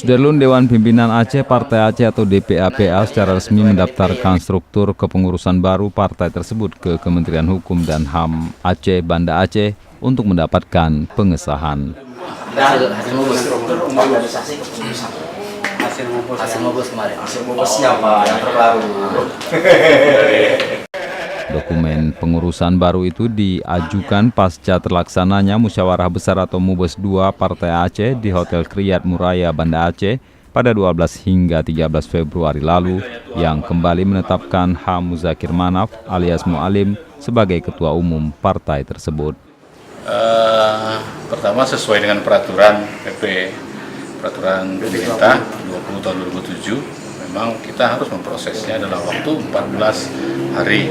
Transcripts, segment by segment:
Sudarlun, Dewan Pimpinan Aceh Partai Aceh atau DPAPA secara resmi mendaftarkan struktur kepengurusan baru partai tersebut ke Kementerian Hukum dan HAM Aceh Banda Aceh untuk mendapatkan pengesahan. Hasil mubes kemarin. Hasil mubesnya Pak yang terbaru. Dokumen pengurusan baru itu diajukan pasca terlaksananya musyawarah besar atau Mubes 2 Partai Aceh di Hotel Kriyat Muraya Banda Aceh pada 12 hingga 13 Februari lalu yang kembali menetapkan H. Muzakir Manaf alias Mu'alim sebagai ketua umum partai tersebut. Pertama sesuai dengan peraturan peraturan pemerintah 20 tahun 2007, memang kita harus memprosesnya dalam waktu 14 hari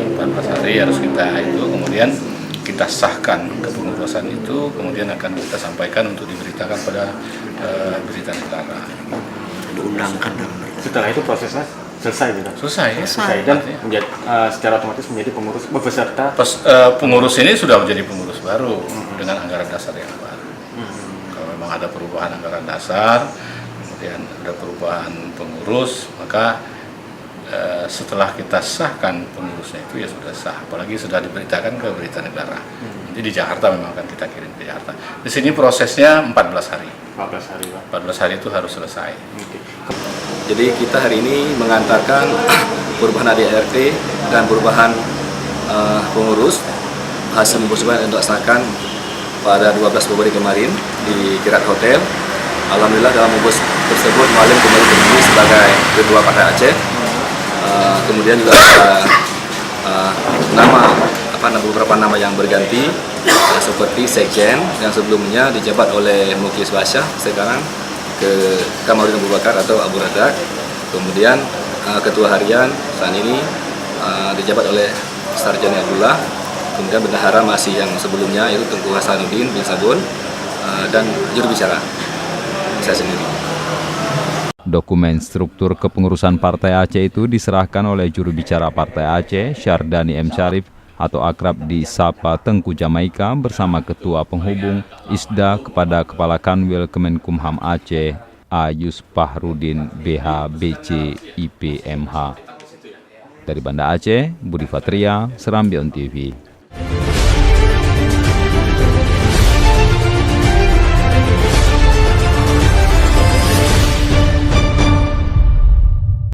harus kita itu, kemudian kita sahkan kepengurusan itu, kemudian akan kita sampaikan untuk diberitakan pada berita negara. Diundangkan. Setelah itu prosesnya selesai gitu. Selesai. Dan secara otomatis menjadi pengurus beserta. Pengurus ini sudah menjadi pengurus baru dengan anggaran dasar yang baru. Kalau memang ada perubahan anggaran dasar, kemudian ada perubahan pengurus, maka setelah kita sahkan pengurusnya itu ya sudah sah, apalagi sudah diberitakan ke berita negara. Jadi di Jakarta memang akan kita kirim ke Jakarta. Di sini prosesnya 14 hari. 14 hari itu harus selesai. Jadi kita hari ini mengantarkan perubahan ADRT dan perubahan pengurus hasil mubes yang dilaksanakan pada 12 Februari kemarin di Kriyat Hotel. Alhamdulillah dalam mubes tersebut Mu'alim kembali terpilih sebagai ketua Partai Aceh. Kemudian juga ada beberapa nama yang berganti seperti Sekjen yang sebelumnya dijabat oleh Muklis Basyah, sekarang ke Kamarudin Abu Bakar atau Abu Razak. Kemudian ketua harian saat ini dijabat oleh Sarjani Abdullah. Kemudian bendahara masih yang sebelumnya yaitu Tengku Hasanuddin bin Sabun dan juru bicara saya sendiri. Dokumen struktur kepengurusan Partai Aceh itu diserahkan oleh juru bicara Partai Aceh, Syardani M. Syarif, atau akrab disapa Tengku Jamaika bersama Ketua Penghubung ISDA kepada Kepala Kanwil Kemenkumham Aceh, Ayus Pahrudin BH BC IPMH. Dari Banda Aceh, Budi Fatria, Serambion TV.